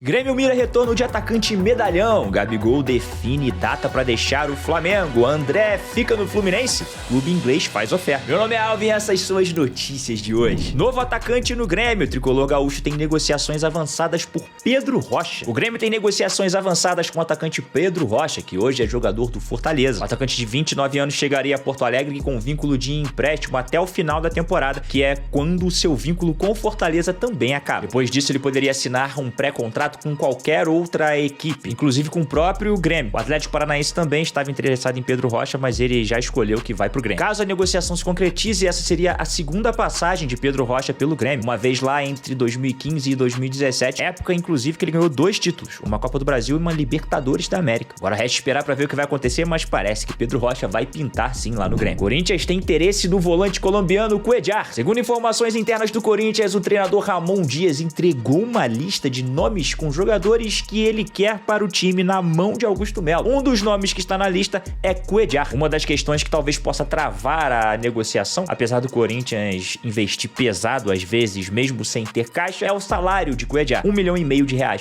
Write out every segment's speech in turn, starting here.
Grêmio mira retorno de atacante medalhão. Gabigol define data para deixar o Flamengo. André fica no Fluminense. Clube inglês faz oferta. Meu nome é Alvin e essas são as notícias de hoje. Novo atacante no Grêmio. O tricolor gaúcho tem negociações avançadas por Pedro Rocha. O Grêmio tem negociações avançadas com o atacante Pedro Rocha, que hoje é jogador do Fortaleza. O atacante de 29 anos chegaria a Porto Alegre com vínculo de empréstimo até o final da temporada, que é quando o seu vínculo com o Fortaleza também acaba. Depois disso, ele poderia assinar um pré-contrato com qualquer outra equipe, inclusive com o próprio Grêmio. O Atlético Paranaense também estava interessado em Pedro Rocha, mas ele já escolheu que vai pro Grêmio. Caso a negociação se concretize, essa seria a segunda passagem de Pedro Rocha pelo Grêmio, uma vez lá entre 2015 e 2017, época inclusive que ele ganhou 2 títulos, uma Copa do Brasil e uma Libertadores da América. Agora resta esperar para ver o que vai acontecer, mas parece que Pedro Rocha vai pintar sim lá no Grêmio. Corinthians tem interesse no volante colombiano Cuéllar. Segundo informações internas do Corinthians, o treinador Ramon Dias entregou uma lista de nomes com jogadores que ele quer para o time na mão de Augusto Melo. Um dos nomes que está na lista é Cuéllar. Uma das questões que talvez possa travar a negociação, apesar do Corinthians investir pesado às vezes, mesmo sem ter caixa, é o salário de Cuéllar, R$1,5 milhão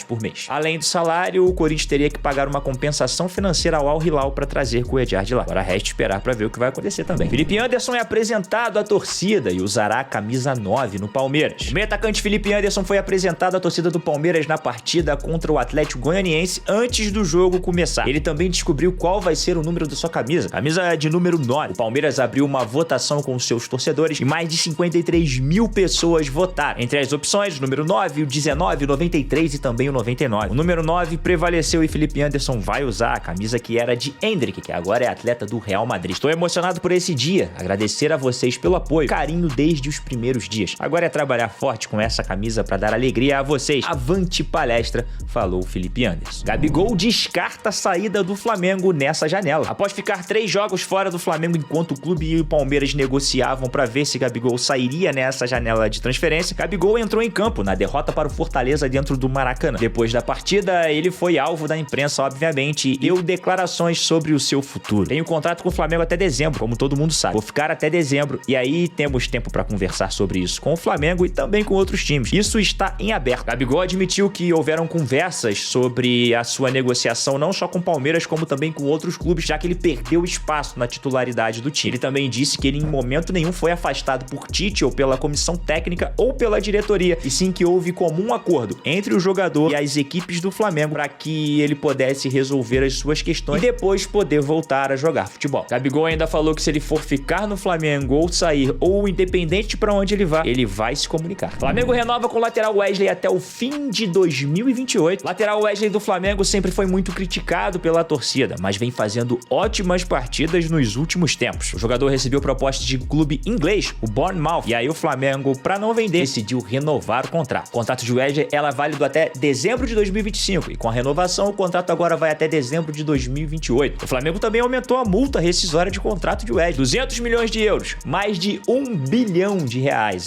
por mês. Além do salário, o Corinthians teria que pagar uma compensação financeira ao Al Hilal para trazer Cuéllar de lá. Agora resta esperar para ver o que vai acontecer também. Felipe Anderson é apresentado à torcida e usará a camisa 9 no Palmeiras. O meio-atacante Felipe Anderson foi apresentado à torcida do Palmeiras na partida contra o Atlético Goianiense antes do jogo começar. Ele também descobriu qual vai ser o número da sua camisa. Camisa de número 9. O Palmeiras abriu uma votação com seus torcedores e mais de 53 mil pessoas votaram. Entre as opções, o número 9, o 19, o 93 e também o 99. O número 9 prevaleceu e Felipe Anderson vai usar a camisa que era de Endrick, que agora é atleta do Real Madrid. Estou emocionado por esse dia. Agradecer a vocês pelo apoio, carinho desde os primeiros dias. Agora é trabalhar forte com essa camisa para dar alegria a vocês. Avante palestra, falou Felipe Anderson. Gabigol descarta a saída do Flamengo nessa janela. Após ficar 3 jogos fora do Flamengo enquanto o clube e o Palmeiras negociavam para ver se Gabigol sairia nessa janela de transferência, Gabigol entrou em campo na derrota para o Fortaleza dentro do Maracanã. Depois da partida, ele foi alvo da imprensa, obviamente, e deu declarações sobre o seu futuro. Tenho contrato com o Flamengo até dezembro, como todo mundo sabe. Vou ficar até dezembro e aí temos tempo para conversar sobre isso com o Flamengo e também com outros times. Isso está em aberto. Gabigol admitiu que houveram conversas sobre a sua negociação não só com o Palmeiras, como também com outros clubes, já que ele perdeu espaço na titularidade do time. Ele também disse que ele em momento nenhum foi afastado por Tite ou pela comissão técnica ou pela diretoria, e sim que houve comum acordo entre o jogador e as equipes do Flamengo para que ele pudesse resolver as suas questões e depois poder voltar a jogar futebol. Gabigol ainda falou que se ele for ficar no Flamengo ou sair, ou independente para onde ele vai se comunicar. Flamengo renova com o lateral Wesley até o fim de 2028. Lateral Wesley do Flamengo sempre foi muito criticado pela torcida, mas vem fazendo ótimas partidas nos últimos tempos. O jogador recebeu proposta de clube inglês, o Bournemouth, e aí o Flamengo, para não vender, decidiu renovar o contrato. O contrato de Wesley é válido até dezembro de 2025 e com a renovação o contrato agora vai até dezembro de 2028. O Flamengo também aumentou a multa rescisória de contrato de Wesley, 200 milhões de euros, mais de R$1 bilhão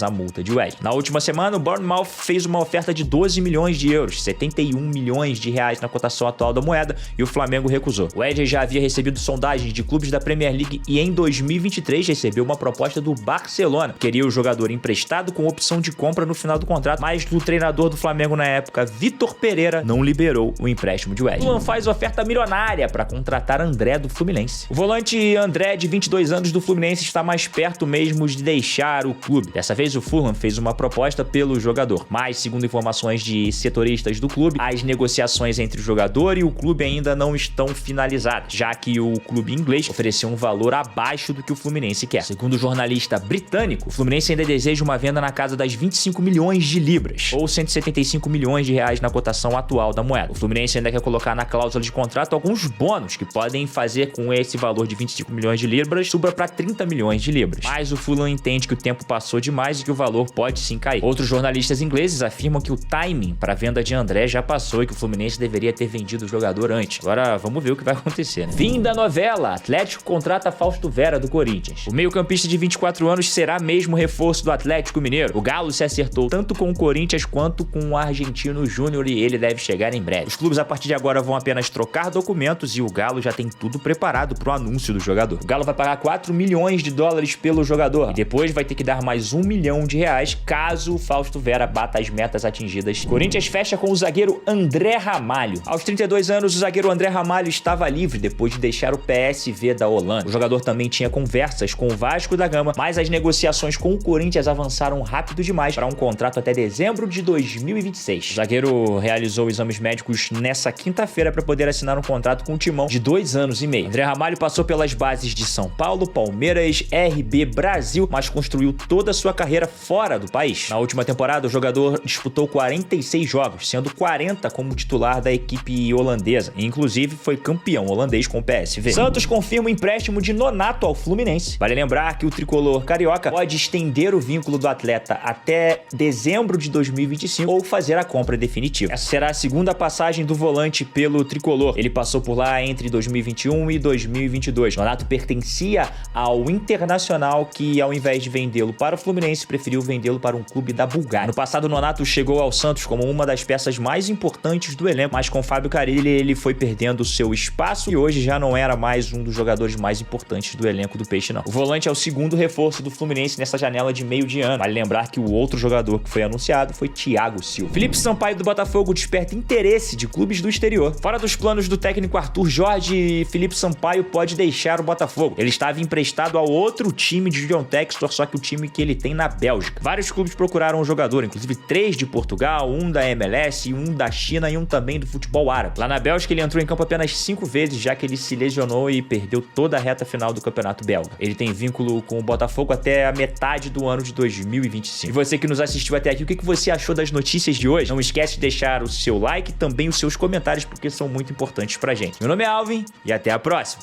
a multa de Wesley. Na última semana, o Bournemouth fez uma oferta de 12 milhões de euros, 71 milhões de reais na cotação atual da moeda, e o Flamengo recusou. O Wesley já havia recebido sondagens de clubes da Premier League e em 2023 recebeu uma proposta do Barcelona. Queria o jogador emprestado com opção de compra no final do contrato, mas o treinador do Flamengo na época, Vitor Pereira, não liberou o empréstimo de Wesley. O Fulham faz oferta milionária para contratar André do Fluminense. O volante André, de 22 anos do Fluminense, está mais perto mesmo de deixar o clube. Dessa vez o Fulham fez uma proposta pelo jogador, mas segundo informações de setoristas do clube, as negociações entre o jogador e o clube ainda não estão finalizadas, já que o clube inglês ofereceu um valor abaixo do que o Fluminense quer. Segundo o jornalista britânico, o Fluminense ainda deseja uma venda na casa das 25 milhões de libras, ou 175 milhões de reais na cotação atual da moeda. O Fluminense ainda quer colocar na cláusula de contrato alguns bônus que podem fazer com esse valor de 25 milhões de libras suba para 30 milhões de libras. Mas o Fulham entende que o tempo passou demais e que o valor pode sim cair. Outros jornalistas ingleses afirmam que o timing para a venda de André já passou e que o Fluminense deveria ter vendido o jogador antes. Agora vamos ver o que vai acontecer, né? Fim da novela. Atlético contrata Fausto Vera do Corinthians. O meio-campista de 24 anos será mesmo reforço do Atlético Mineiro. O Galo se acertou tanto com o Corinthians quanto com o Argentino Júnior e ele deve chegar em breve. Os clubes a partir de agora vão apenas trocar documentos e o Galo já tem tudo preparado para o anúncio do jogador. O Galo vai pagar 4 milhões de dólares pelo jogador e depois vai ter que dar mais 1 milhão de reais caso o Fausto Vera bata as metas atingidas. O Corinthians fecha com o zagueiro André Ramalho. Aos 32 anos, o zagueiro André Ramalho estava livre depois de deixar o PSV da Holanda. O jogador também tinha conversas com o Vasco da Gama, mas as negociações com o Corinthians avançaram rápido demais para um contrato até dezembro de 2026. O zagueiro realizou exames médicos nessa quinta-feira para poder assinar um contrato com o Timão de 2 anos e meio. André Ramalho passou pelas bases de São Paulo, Palmeiras, RB Brasil, mas construiu toda a sua carreira fora do país. Na última temporada, o jogador disputou 46 jogos, sendo 40 como titular da equipe holandesa. E, inclusive, foi campeão holandês com o PSV. Santos confirma o empréstimo de Nonato ao Fluminense. Vale lembrar que o tricolor carioca pode estender o vínculo do atleta até dezembro de 2025 ou fazer a compra definitiva. Essa será a segunda passagem do volante pelo tricolor. Ele passou por lá entre 2021 e 2022. Nonato pertencia ao Internacional, que ao invés de vendê-lo para o Fluminense, preferiu vendê-lo para um clube da Bulgária. No passado, Nonato chegou ao Santos como uma das peças mais importantes do elenco, mas com Fábio Carille ele foi perdendo seu espaço e hoje já não era mais um dos jogadores mais importantes do elenco do Peixe, não. O volante é o segundo reforço do Fluminense nessa janela de meio de ano. Vale lembrar que o outro jogador que foi anunciado foi Thiago Silva. Felipe Sampaio do Botafogo desperta interesse de clubes do exterior. Fora dos planos do técnico Arthur Jorge, Felipe Sampaio pode deixar o Botafogo. Ele estava emprestado ao outro time de John Textor, só que o time que ele tem na Bélgica. Vários clubes procuraram o jogador, inclusive 3 de Portugal, um da MLS, um da China e um também do futebol árabe. Lá na Bélgica ele entrou em campo apenas 5 vezes, já que ele se lesionou e perdeu toda a reta final do campeonato belga. Ele tem vínculo com o Botafogo até a metade do ano de 2025. E você que nos assistiu até aqui, o que você achou das notícias de hoje? Não esquece de deixar o seu like e também os seus comentários, porque são muito importantes pra gente. Meu nome é Alvin e até a próxima!